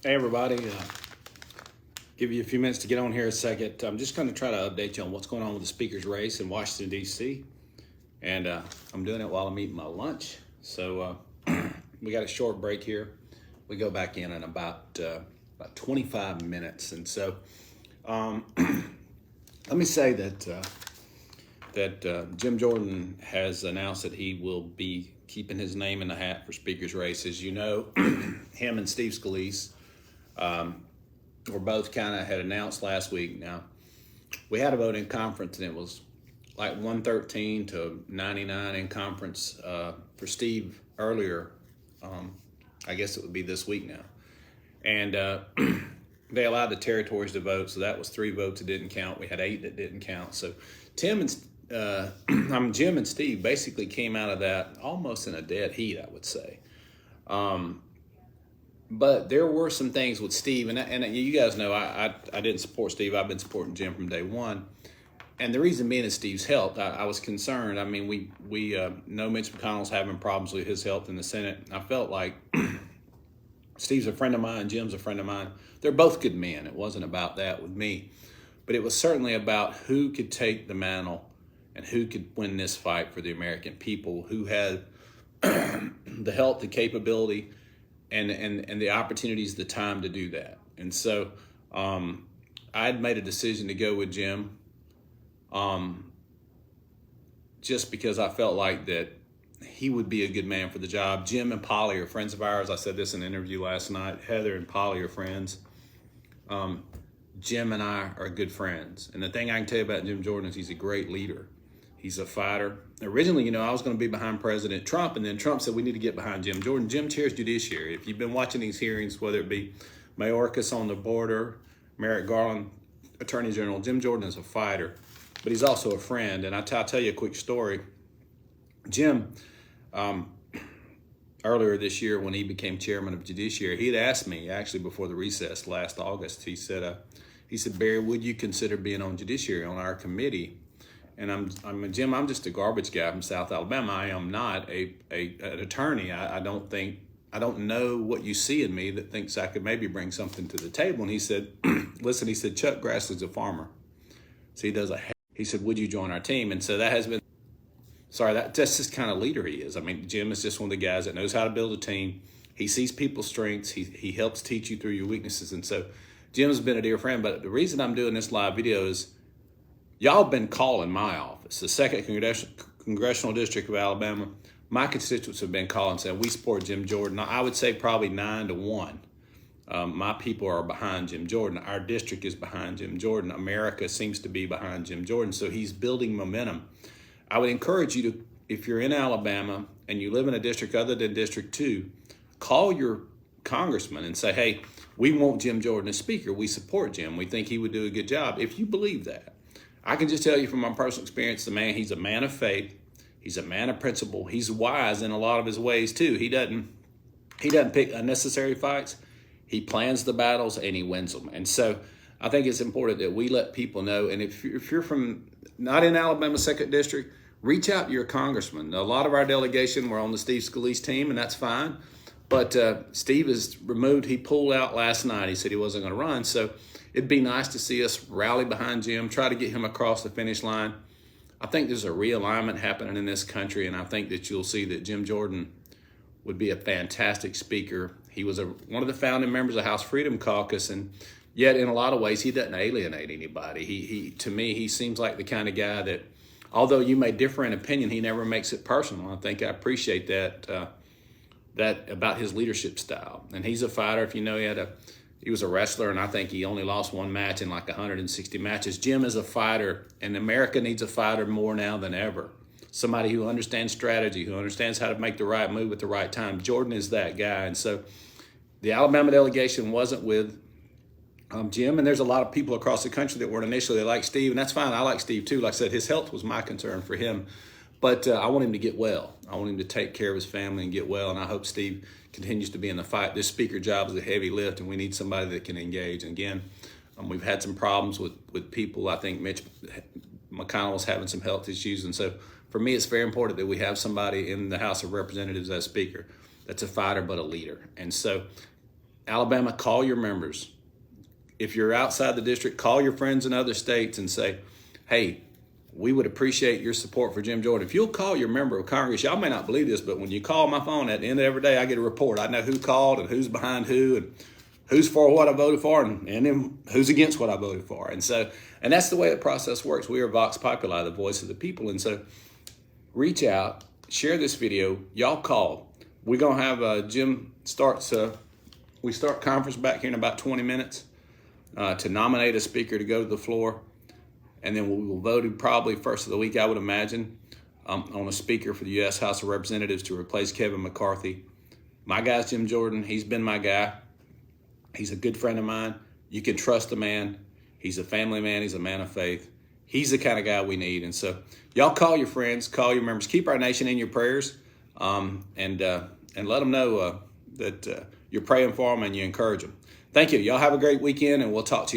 Hey everybody, give you a few minutes to get on here a second. I'm just going to try to update you on what's going on with the speaker's race in Washington, D.C. And I'm doing it while I'm eating my lunch. So we got a short break here. We go back in about 25 minutes. And so let me say that Jim Jordan has announced that he will be keeping his name in the hat for speaker's race. As you know, him and Steve Scalise were both kind of had announced last week. Now, we had a vote in conference, and it was like 113 to 99 in conference for Steve earlier. I guess it would be this week now. And they allowed the territories to vote, so that was 3 votes that didn't count. We had 8 that didn't count. So Jim and Steve basically came out of that almost in a dead heat, I would say. But there were some things with Steve, and you guys know I didn't support Steve. I've been supporting Jim from day one. And the reason being is Steve's health. I was concerned. I mean, we know Mitch McConnell's having problems with his health in the Senate. I felt like Steve's a friend of mine, Jim's a friend of mine. They're both good men. It wasn't about that with me. But it was certainly about who could take the mantle and who could win this fight for the American people, who had the health, the capability, and the opportunities, the time to do that. And so I'd made a decision to go with Jim just because I felt like that he would be a good man for the job. Jim and Polly are friends of ours. I said this in an interview last night. Heather and Polly are friends. Jim and I are good friends. And the thing I can tell you about Jim Jordan is he's a great leader. He's a fighter. Originally, I was going to be behind President Trump, and then Trump said we need to get behind Jim Jordan. Jim chairs judiciary. If you've been watching these hearings, whether it be Mayorkas on the border, Merrick Garland, Attorney General, Jim Jordan is a fighter, but he's also a friend. And I'll tell you a quick story. Jim, earlier this year when he became chairman of judiciary, he had asked me, actually before the recess last August, he said, Barry, would you consider being on judiciary on our committee? And Jim, I'm just a garbage guy from South Alabama. I am not an attorney. I don't know what you see in me that thinks I could maybe bring something to the table. And he said, listen, he said, Chuck Grassley's a farmer. So he said, would you join our team? And so that has been, that's just kind of leader he is. I mean, Jim is just one of the guys that knows how to build a team. He sees people's strengths. He helps teach you through your weaknesses. And so Jim's been a dear friend. But the reason I'm doing this live video is y'all have been calling my office, the 2nd Congressional District of Alabama. My constituents have been calling saying, we support Jim Jordan. I would say probably 9 to 1. My people are behind Jim Jordan. Our district is behind Jim Jordan. America seems to be behind Jim Jordan. So he's building momentum. I would encourage you to, if you're in Alabama and you live in a district other than District 2, call your congressman and say, hey, we want Jim Jordan as speaker. We support Jim. We think he would do a good job. If you believe that. I can just tell you from my personal experience, he's a man of faith. He's a man of principle. He's wise in a lot of his ways too. He doesn't pick unnecessary fights. He plans the battles and he wins them. And so I think it's important that we let people know. And if you're from not in Alabama 2nd District, reach out to your congressman. A lot of our delegation were on the Steve Scalise team, and that's fine. But Steve is removed. He pulled out last night. He said he wasn't going to run. So it'd be nice to see us rally behind Jim, try to get him across the finish line. I think there's a realignment happening in this country, and I think that you'll see that Jim Jordan would be a fantastic speaker. He was one of the founding members of House Freedom Caucus, and yet in a lot of ways he doesn't alienate anybody. To me, he seems like the kind of guy that, although you may differ in opinion, he never makes it personal. I think I appreciate that about his leadership style. And he's a fighter. If you know, he was a wrestler, and I think he only lost 1 match in like 160 matches. Jim is a fighter, and America needs a fighter more now than ever. Somebody who understands strategy, who understands how to make the right move at the right time. Jordan is that guy. And so the Alabama delegation wasn't with Jim, and there's a lot of people across the country that weren't initially. They like Steve, and that's fine. I like Steve too. Like I said, his health was my concern for him. But I want him to get well. I want him to take care of his family and get well. And I hope Steve continues to be in the fight. This speaker job is a heavy lift, and we need somebody that can engage. And again, we've had some problems with people. I think Mitch McConnell was having some health issues. And so for me, it's very important that we have somebody in the House of Representatives as speaker that's a fighter but a leader. And so Alabama, call your members. If you're outside the district, call your friends in other states and say, hey, we would appreciate your support for Jim Jordan. If you'll call your member of Congress, y'all may not believe this, but when you call my phone at the end of every day, I get a report. I know who called and who's behind who and who's for what I voted for and then who's against what I voted for. And that's the way the process works. We are Vox Populi, the voice of the people. And so reach out, share this video, y'all call. We're going to have Jim we start conference back here in about 20 minutes to nominate a speaker to go to the floor. And then we will vote probably first of the week, I would imagine, on a speaker for the U.S. House of Representatives to replace Kevin McCarthy. My guy's Jim Jordan. He's been my guy. He's a good friend of mine. You can trust the man. He's a family man. He's a man of faith. He's the kind of guy we need. And so y'all call your friends, call your members, keep our nation in your prayers, and let them know that you're praying for them and you encourage them. Thank you. Y'all have a great weekend, and we'll talk to you later.